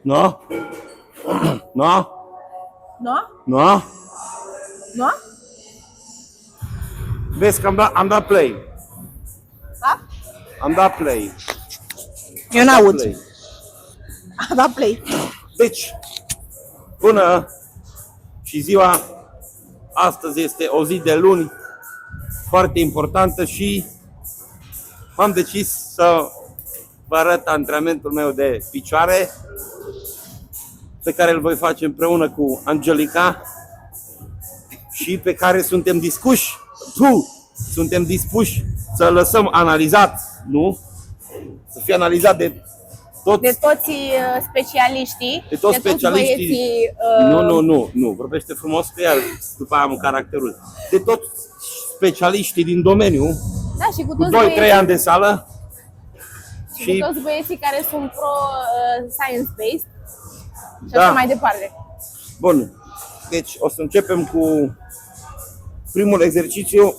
No? No? No? No? No? Vezi că am dat play. Da? Am dat play. Eu n-aud. A dat play. Deci, până și ziua astăzi este o zi de luni foarte importantă și am decis să vă arăt antrenamentul meu de picioare pe care îl voi face împreună cu Angelica și pe care suntem dispuși să lăsăm analizat, nu? Să fie analizat de toți, De toți specialiștii. de toți specialiștii. Băieții, Nu, vorbește frumos că iar după aia am caracterul. De toți specialiștii din domeniu, da, și cu cu toți 2-3 ani de sală. și cu toți băieții care sunt pro-science-based și Da. așa mai departe. Bun, deci o să începem cu primul exercițiu.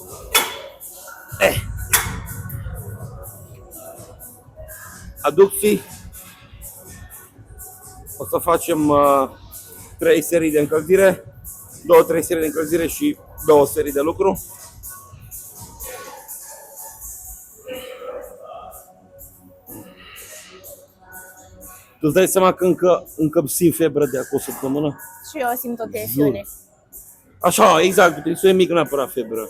Aducții. O să facem 3 serii de încălzire, 2-3 serii de încălzire și 2 serii de lucru. Tu îți dai seama că încă simt febră de acum o săptămână? Și eu simt o tensiune. Așa, exact, tensiune mică, nu neapărat febră.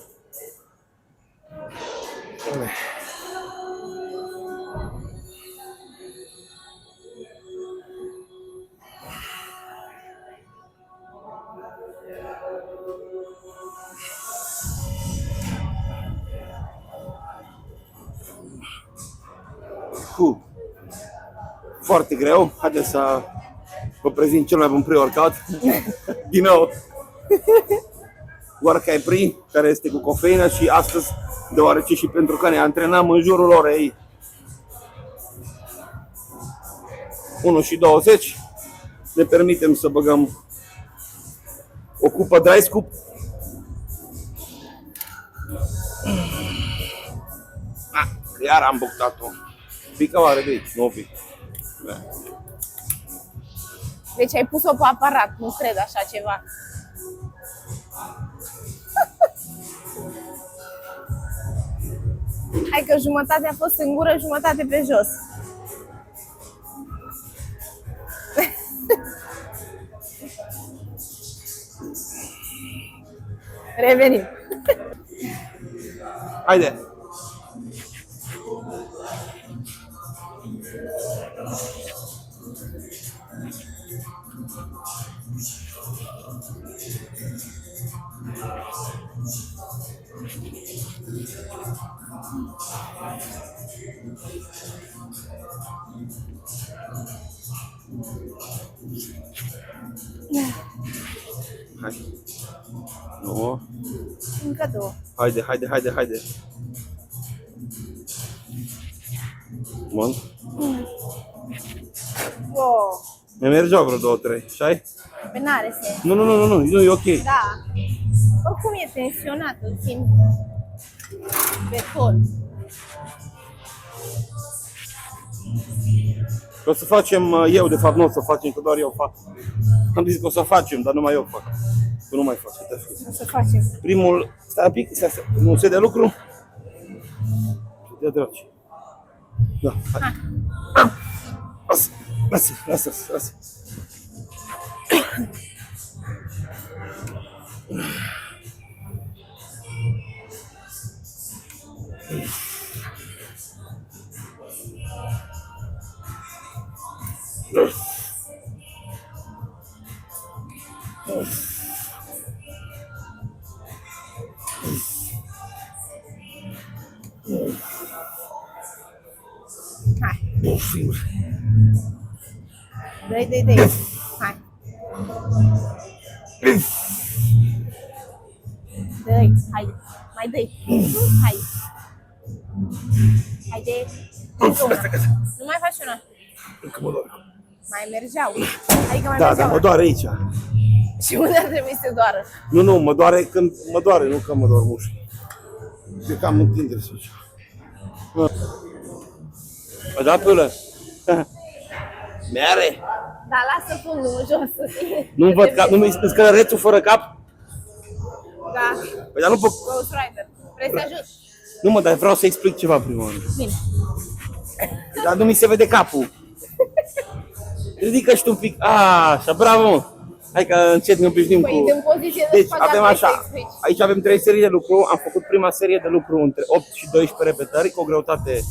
Foarte greu. Haideți să vă prezint cel mai bun pre-workout. Din nou. Workout Pre, care este cu cofeină și astăzi, deoarece și pentru că ne antrenăm în jurul orei 1:20, ne permitem să băgăm o cupă dry scoop. Iar am buctat-o. Pică oare de aici, nu o pic. Deci ai pus-o pe aparat, nu cred așa ceva. Hai că jumătate a fost în gură, jumătate pe jos. Revenim. Haide! Hai. Nu. Încă două. Haide. Bun. Oh, Mi mergeau vreo 2-3, șai? pe n-are sens. Nu, e ok. Da. Oricum e tensionat, îl simt pe tot. O să facem eu, de fapt nu o să facem, că doar eu fac. Am zis că o să facem, dar numai eu fac. Tu nu mai faci, te O să facem. Primul, stai un pic, un set de lucru. De dragi. Da, hai. Lasă. Hai. Dai. Hai. Dai, hai. Mai dai. Hai. Haide. Nu mai faci una. Încă mă doare. Mai mergeau. Adică mai Da, mergeau. mă doare aici. Și unde ar trebui să doară? Nu, mă doare când mă doare, nu că mă doar mușchi. Cred că am întindere sau ce. Da, până. Mere. Dar lasă fundul jos. Nu văd cap, nu mi spus călărețul fără cap? Da. Păi dar nu pot. Ghost Rider. Vrei să ajut? Nu mă, dar vreau să explic ceva prima oară. Bine. Dar nu mi se vede capul. Ridică-și tu un pic. Așa, bravo, mă. Hai că încet ne obișnim Păi, cu... din poziție de Deci spagat, avem vrei să așa, explici. aici avem 3 serii de lucru. Am făcut prima serie de lucru între 8 și 12 repetări cu o greutate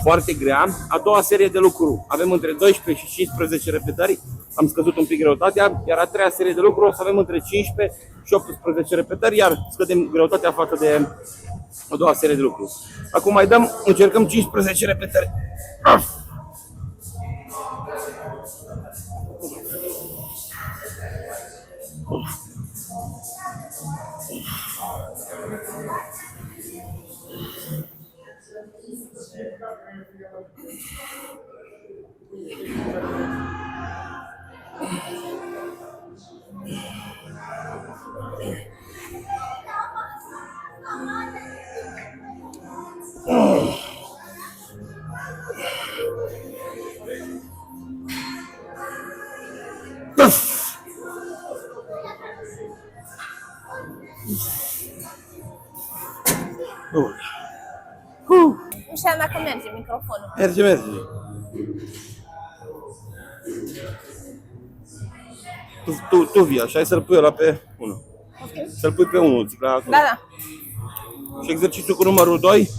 foarte grea. A doua serie de lucru avem între 12 și 15 repetări. Am scăzut un pic greutatea, iar a treia serie de lucru o să avem între 15 și 18 repetări, iar scădem greutatea față de a doua serie de lucru. Acum mai dăm, încercăm 15 repetări. Nu știam dacă merge microfonul. Merge, merge. Tu vii așa, hai să-l pui ăla pe 1. Ok. Să-l pui pe 1, zic la acolo. Da, da. Și exercițiul cu numărul 2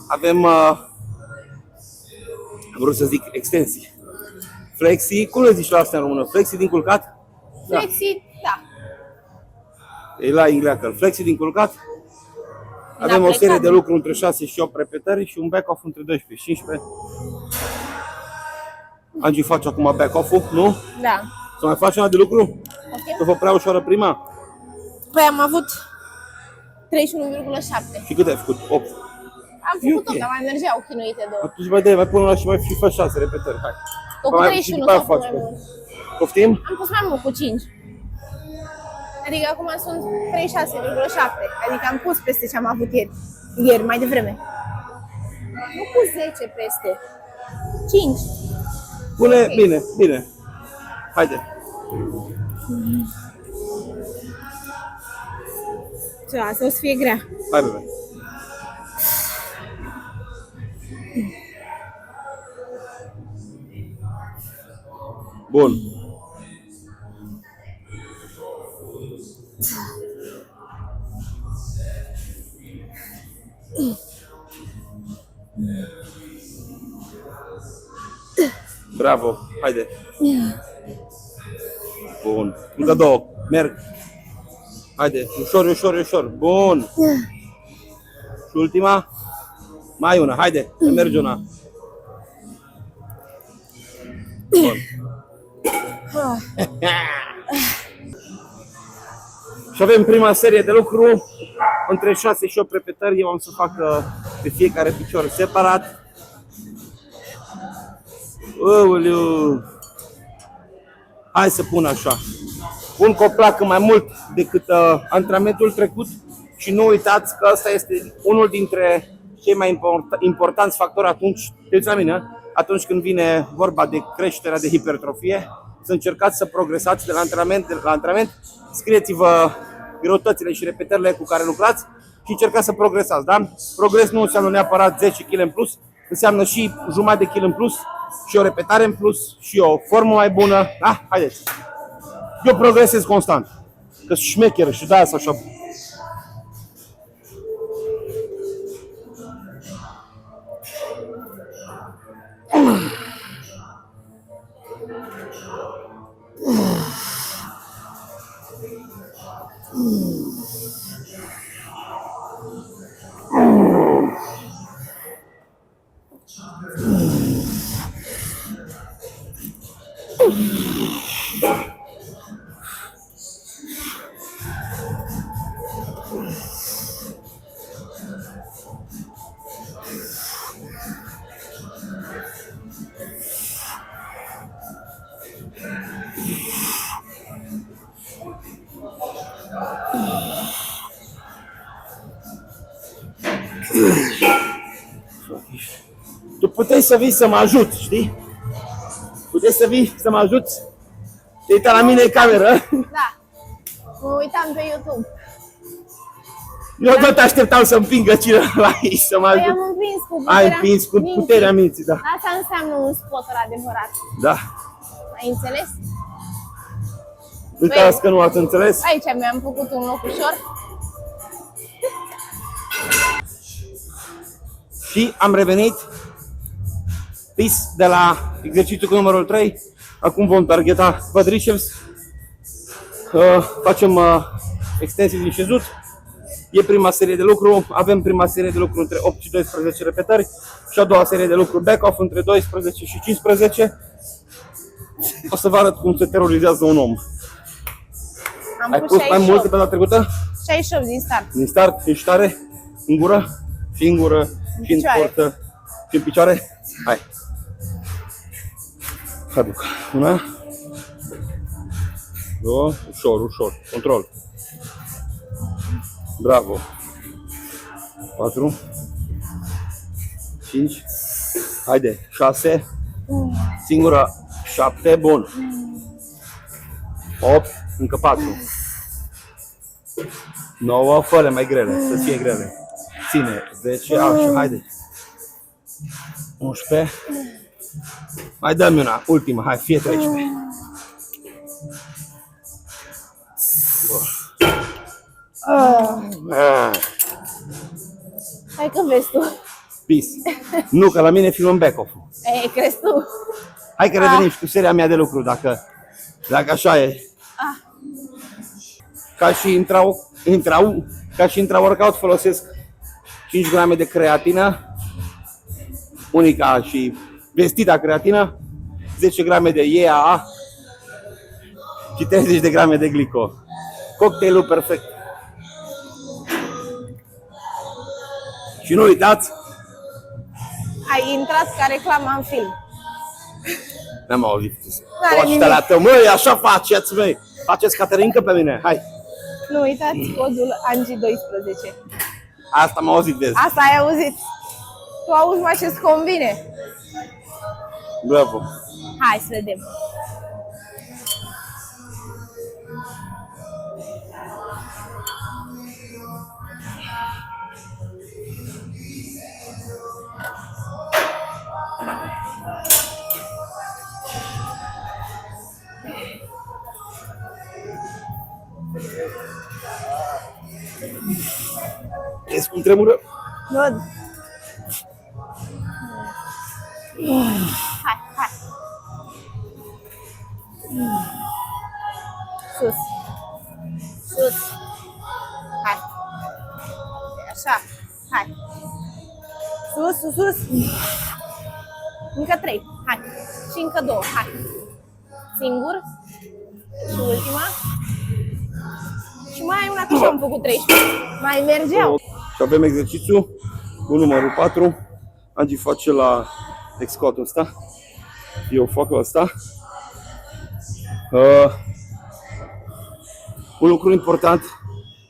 avem, am vrut să zic, extensii. Flexii, cum le zici la asta în română? Flexii din culcat? Da. Flexi, da. E la ingleacă. Flexii din culcat. Avem o plecat. serie de lucru între 6 și 8 repetări și un back-off între 12 și 15. Angie face acum back-off-ul, nu? Da. Să mai faci una de lucru? Ok. Să vă prea ușoară prima? Păi am avut 31,7. Și cât ai făcut? 8. Am E făcut ok. 8, dar mai mergeau chinuite două. Atunci mai dai, mai pun la și mai fă 6 repetări, hai. Tot cu Mai- 31 și după aia sau cu faci, mai bă. mult. Poftim? Am pus mai mult cu 5. Adică acum sunt 36,7. Adică am pus peste ce am avut ieri mai devreme. Nu cu 10 peste. 5. Pune, Ok. bine, bine. Haide. Ce, asta o să fie grea. Hai, bebe. Bun. Bravo, haide. Bun. Încă două. Merg. Haide, ușor, ușor, ușor. Bun. Și ultima. Mai una, haide, să merge una. Bun. Și avem prima serie de lucru între 6 și 8 repetări. Eu am să fac pe fiecare picior separat. Uliu. Hai să pun așa. Pun coplacă mai mult decât antrenamentul trecut și nu uitați că ăsta este unul dintre cei mai importanți factori atunci, te uiți la mine, atunci când vine vorba de creșterea de hipertrofie, să încercați să progresați de la antrenament, scrieți-vă greutățile și repetările cu care lucrați și încercați să progresați, da? Progres nu înseamnă neapărat 10 kg în plus, înseamnă și jumătate de kg în plus, și o repetare în plus, și o formă mai bună, da? Haideți! Eu progresez constant, că sunt șmecher și de-aia sunt așa. Tu puteai să vii să mă ajut, știi? Puteți să vii să mă ajuți? Te uita la mine în cameră? Da. Mă uitam pe YouTube. Eu tot așteptam să împingă cineva aici să mă Păi ajut. am împins cu puterea Ai împins cu minții. puterea minții, da. Asta înseamnă un spotter adevărat. Da. Ai înțeles? Uitați că nu ați înțeles. Aici mi-am făcut un loc ușor. Și am revenit de la exercițiul cu numărul 3. Acum vom targeta quadriceps. Facem extensii din șezut. E prima serie de lucru. Avem prima serie de lucru între 8 și 12 repetări și a doua serie de lucru back-off între 12 și 15. O să vă arăt cum se terorizează un om. Am Ai pus pus mai 68. multe pe data trecută? 68 din start. Din start, ești tare, în gură, și în gură, și în picioare. portă, și în picioare. Hai. Hai, bucă. Una. Două. Ușor, ușor. Control. Bravo. 4. 5. Haide. 6. Singura. 7. Bun. 8. Încă 4. 9, fă mai grele, să fie grele. Ține, 10, așa, haide. 11. Mai dăm una, ultima, hai, fie 13. Hai că vezi tu. Peace. Nu, că la mine filmăm back-off-ul. Ei, crezi tu? Hai că revenim și cu seria mea de lucru, dacă așa e. Ca și intra-workout folosesc 5 grame de creatină, unica și vestita creatină, 10 grame de EAA și 30 de grame de glico. Cocktailul perfect. Și nu uitați, Ai intrat ca reclama în film. n-am auzit. N-are nimic. Constelată, măi, așa faceți, măi. Faceți Caterinca pe mine, hai. Nu uitați codul ANGI12. Asta am auzit, vezi. Asta ai auzit. Tu auzi mai ce-ți convine. Bravo. Hai să vedem. Vezi cum tremură? Văd. Hai, hai. Sus. Sus. Hai. Așa. Hai. Sus, sus, sus. Încă 3. Hai. Și încă 2. Hai. Singur. Și ultima. Și mai ai una că și-am făcut 13. Mai mergeau. Și avem exercițiul cu numărul 4. Angie face la squat-ul ăsta. Eu fac ăsta. Un lucru important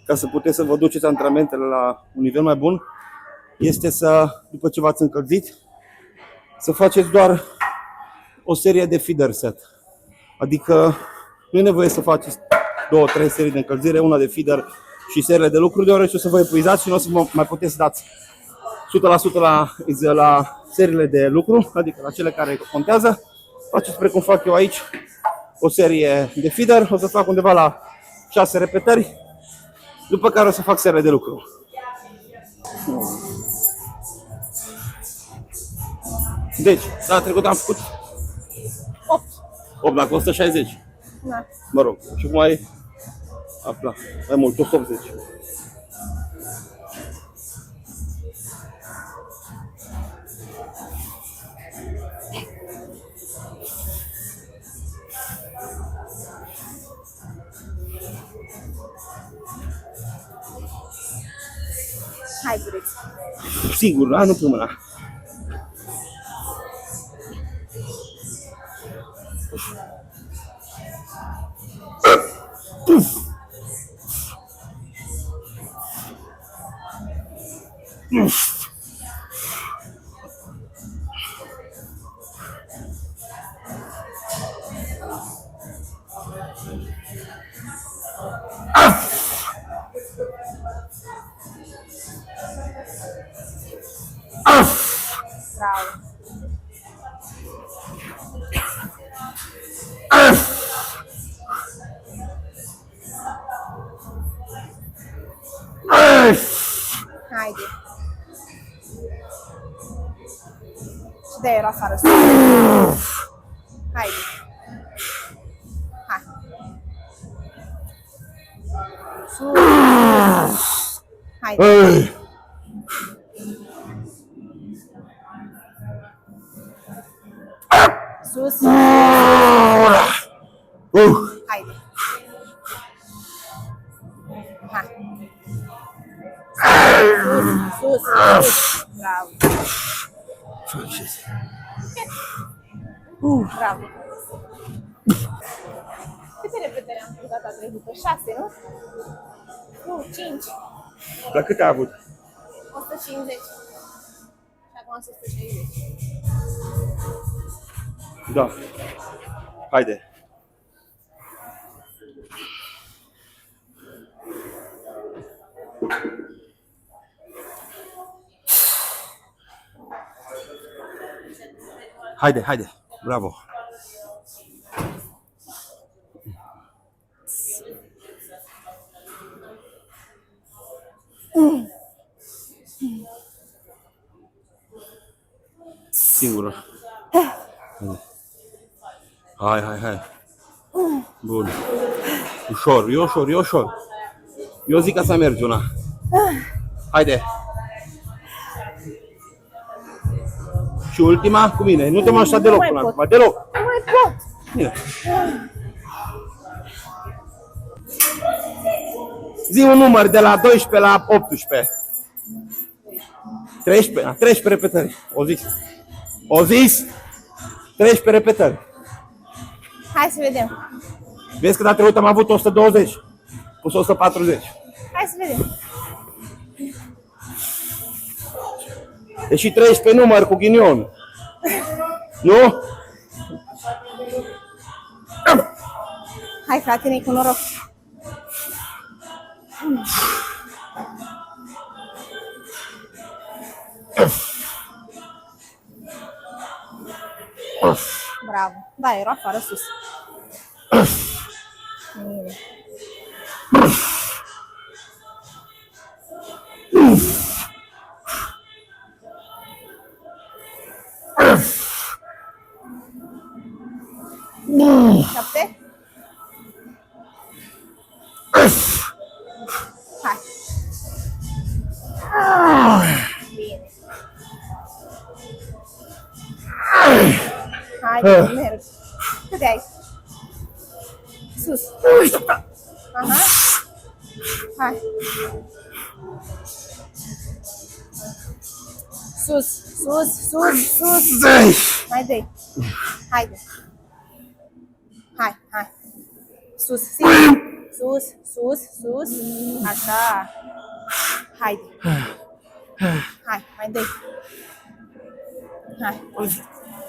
ca să puteți să vă duceți antrenamentele la un nivel mai bun este să, după ce v-ați încălzit, să faceți doar o serie de feeder set. Adică nu e nevoie să faceți 2-3 serii de încălzire, una de feeder și seriile de lucru, deoarece o să vă epuizați și nu o să mai puteți să dați 100% la seriile de lucru, adică la cele care contează. Faceți precum fac eu aici, o serie de feeder, o să fac undeva la 6 repetări, după care o să fac serie de lucru. Deci, data trecută am făcut 8. 8 la 160. Da. Mă rog, și cum ai afla, mai mult, 180. Hai, Bureț. Sigur, da? Nu pun mâna. era afară. Sus. Hai. Hai. Sus. Hai. Ei. Sus. Haide. Hai. Sus. Bravo. Bravo. Câte repetări am făcut data trecută? 6, nu? Nu, 5. La cât ai avut? 150. Și acum 160. Da. Haide. Haide. Bravo. Singură. Hai. Bun. Ușor. Eu zic că să mergi una. Haide. Și ultima cu mine. Nu te mai așa deloc până acum. Deloc. Nu mai pot. Bine. Zi un număr de la 12 la 18. 13? 13 repetări. O zis? 13 repetări. Hai să vedem. Vezi că data trecută am avut 120. Pus 140. Hai să vedem. E și 13 număr cu ghinion. Nu? Hai, frate, ne-i cu noroc. Bravo. Da, era afară sus. Bine. Șapte? Hai. Bine. Hai, merg. Câte ai? Sus. Aha. Hai. Sus. Mai dai. Haide. Hai. Sus. Așa. Haide. Hai, mai dai. Hai.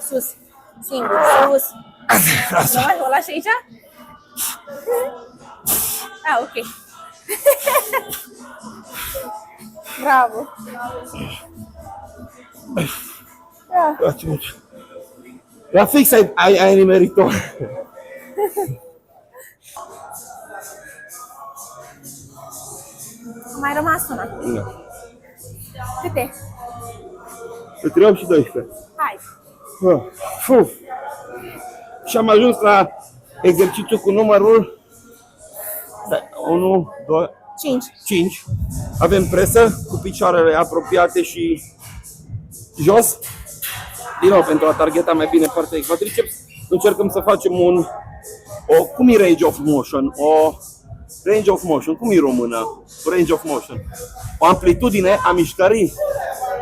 Sus. Singur. Sus. Nu mai o lași aici? Ok. Bravo. La fix ai nimerit-o. Mai rămas una. Câte? Între 8 și 12. Hai. Și am ajuns la exercițiu cu numărul 1, 2, 5. Avem presă cu picioarele apropiate și jos. Din nou, pentru a targeta mai bine partea de quadriceps, încercăm să facem cum e range of motion? Cum e română? Range of motion. O amplitudine a mișcării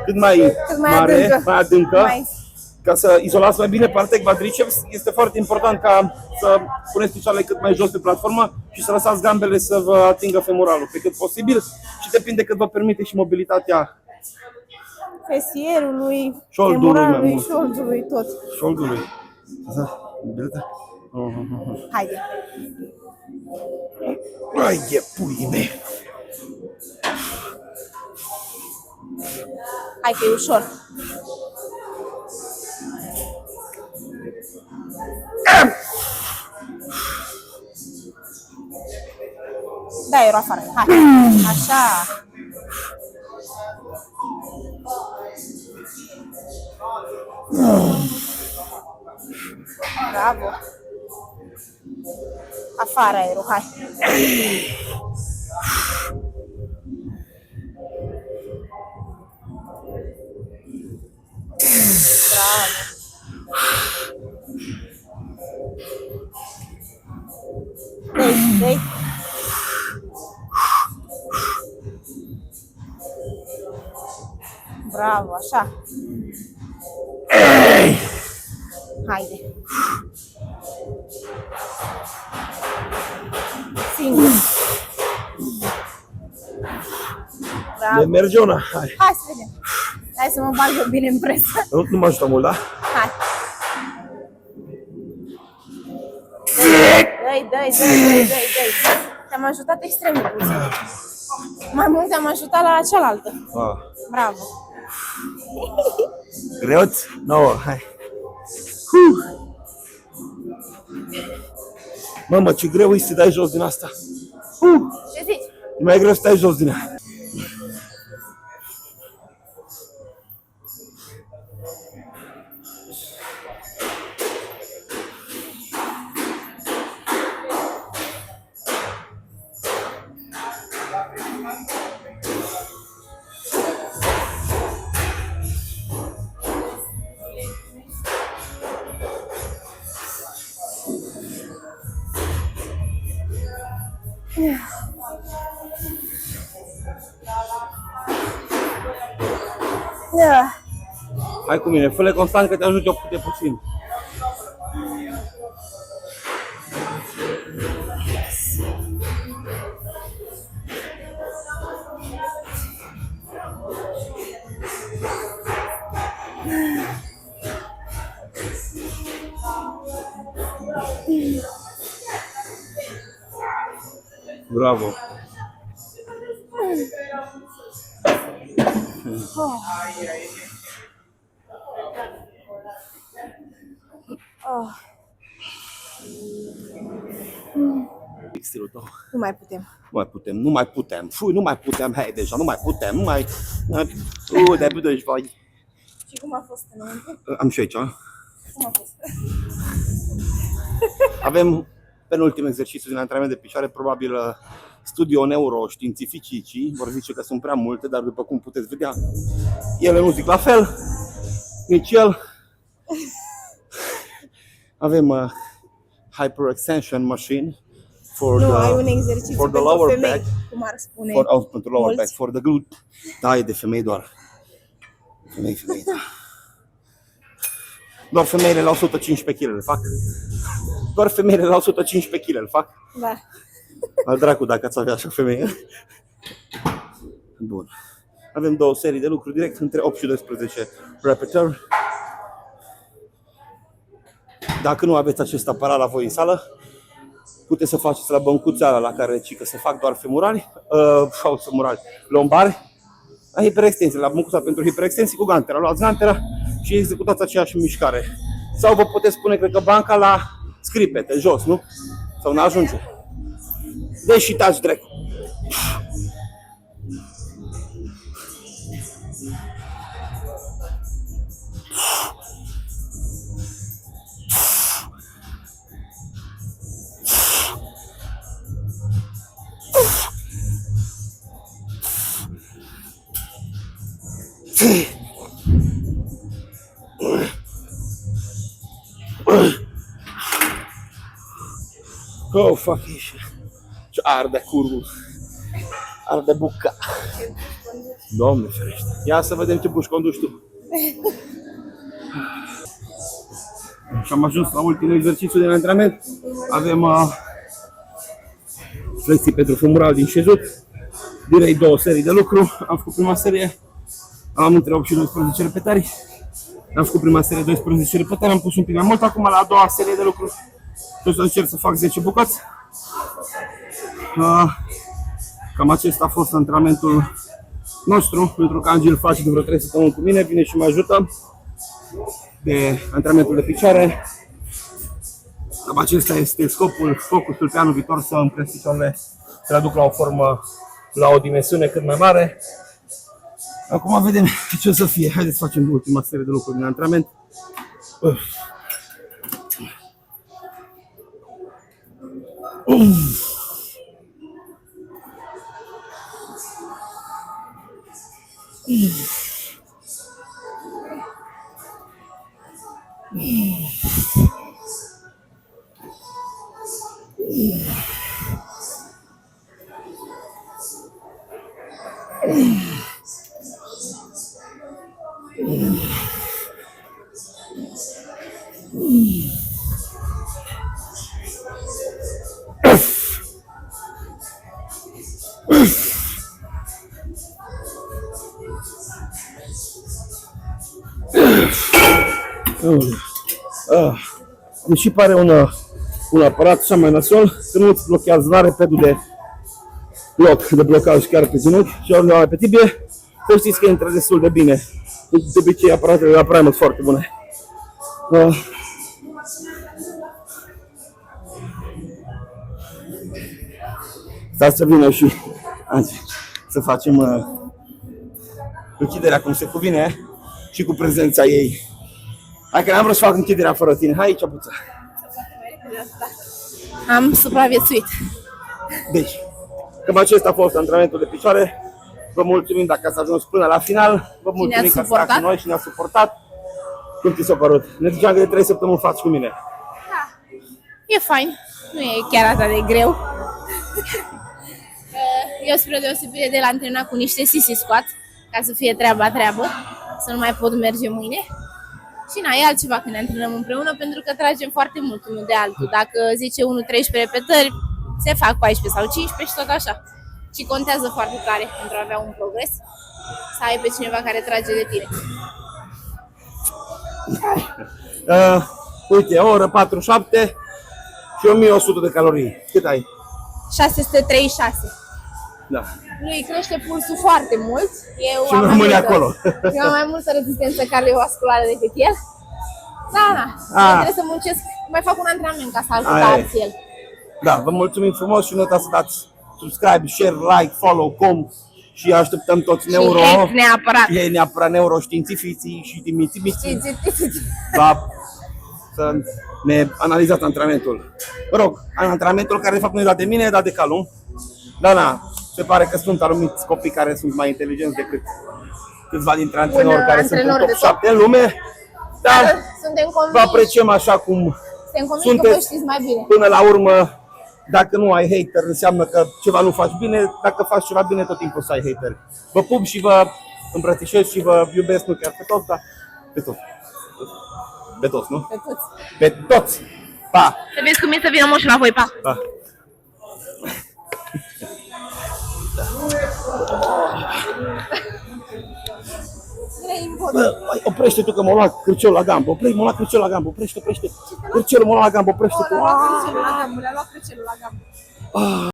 cât mai mare, mai adâncă. Ca să izolați mai bine partea de quadriceps, este foarte important ca să puneți picioarele cât mai jos pe platformă și să lăsați gambele să vă atingă femoralul pe cât posibil și depinde cât vă permite și mobilitatea fesierului, femoralului, șoldului, tot. Șoldului. Haide. Haide, puii mei. Hai că e ușor. Da, era afară. Hai. Așa. Bravo. Afară aerul, hai. Bravo. Dai. Bravo, așa. Haide. Singur. Bravo. Ne merge una, hai. Hai să vedem. Hai să mă bag eu bine în presă. Nu mă ajută mult, da? Hai. Dai. Te-am ajutat extrem de puțin. Mai mult te-am ajutat la cealaltă. Bravo. Greuț? No, hai. Mamă, ce greu e să te dai jos din asta. Ce zici? E mai greu să stai jos din ea. Da. Hai cu mine, fă-le constant că te ajut eu de puțin. Bravo. Stilul tău. Nu mai putem. Nu mai putem. Fui, nu mai putem. Hai deja, nu mai putem. Nu mai... de-abia deci, vai. Și cum a fost înăuntru? Am și aici. Cum a fost? Avem penultimul exercițiu din antrenament de picioare, probabil studio neuroștiințificii vor zice că sunt prea multe, dar după cum puteți vedea, ele nu zic la fel, nici el. Avem hyperextension machine for ai un exercițiu for the pentru lower femei, back, cum ar spune pentru lower mulți. back, for the glute. Da, e de femei doar. Femei, da. Doar femeile la 115 kg le fac. Doar femeile la 115 kg le fac. Da. Al dracu dacă ați avea așa femeie. Bun. Avem două serii de lucru direct între 8 și 12 repetări. Dacă nu aveți acest aparat la voi în sală, puteți să faceți la băncuța la care cică se fac doar femurali, sau femurali, lombari, la hiperextensie, la băncuța pentru hiperextensie cu gantera. Luați gantera și executați aceeași mișcare. Sau vă puteți pune, cred că, banca la scripete, jos, nu? Sau n-ajunge. Deci și taci drept. Oh, fuck shit. Ce arde curul. Arde buca. Doamne ferește. Ia să vedem ce buși conduci tu. Și am ajuns la ultimul exercițiu de antrenament. Avem flexii pentru femural din șezut. Direct două serii de lucru. Am făcut prima serie. Am între 8 și 12 repetări. Am făcut prima serie 12 repetări. Am pus un pic mai mult. Acum la a doua serie de lucru. Trebuie să încerc să fac 10 bucăți. Cam acesta a fost antrenamentul nostru, pentru că Angie îl face de vreo 3 săptămâni cu mine, vine și mă ajută de antrenamentul de picioare. Cam acesta este scopul, focusul pe anul viitor, să îmi cresc picioarele, să le aduc la o formă, la o dimensiune cât mai mare. Acum vedem ce o să fie. Haideți să facem ultima serie de lucruri din antrenament. Deși pare un aparat așa mai nasol, că nu îți blochează, nu are pedul de loc, de blocaj chiar pe genunchi și ori pe tibie, să știți că intră destul de bine. De obicei aparatele la Primus foarte bune. Stați să vină și azi, să facem închiderea cum se cuvine și cu prezența ei. Hai că n-am vrut să fac închiderea fără tine. Hai aici, puță. Am supraviețuit. Deci, cam acesta a fost antrenamentul de picioare. Vă mulțumim dacă ați ajuns până la final. Vă mulțumim că ați stat cu noi și ne-ați suportat. Cum ți s-a părut? Ne ziceam că de 3 săptămâni faci cu mine. Da. E fain. Nu e chiar atât de greu. Eu spre deosebire de la antrenat cu niște sisi squat, ca să fie treaba, să nu mai pot merge mâine. Și e altceva când ne antrenăm împreună, pentru că tragem foarte mult unul de altul. Dacă zice unul 13 repetări, se fac 14 sau 15 și tot așa. Și contează foarte tare pentru a avea un progres, să ai pe cineva care trage de tine. Uite, o oră 47 și 1100 de calorii. Cât ai? 636. Da. Lui crește pulsul foarte mult. Eu și nu rămâne acolo. Eu am mai multă rezistență cardiovasculară decât el. Da. Trebuie să muncesc. Mai fac un antrenament ca să ajut el. Da, vă mulțumim frumos și nu uitați să dați subscribe, share, like, follow, și așteptăm toți neuro. Și neapărat. Și neapărat neuroștiințificii și dimitibiții. Da, să ne analizați antrenamentul. Vă rog, antrenamentul care de fapt nu e dat de mine, e dat de Calum. Da, se pare că sunt anumiți copii care sunt mai inteligenți decât câțiva dintre antrenori care sunt în top 7 în lume. Dar vă apreciem așa cum sunteți. Mai bine. Până la urmă, dacă nu ai hater, înseamnă că ceva nu faci bine. Dacă faci ceva bine, tot timpul să ai hater. Vă pup și vă îmbrățișez și vă iubesc, nu chiar pe toți, dar pe toți. Pe toți, nu? Pe toți. Pe toți. Pa! Să vezi cum e să vină moșul înapoi, pa! Pa! Oprește tu că m-a luat cârciolul la gambă. M-a luat cârciolul la gambă. Oprește. Cârciolul m-a luat la gambă. Oprește tu. M-a luat cârciolul la gambă.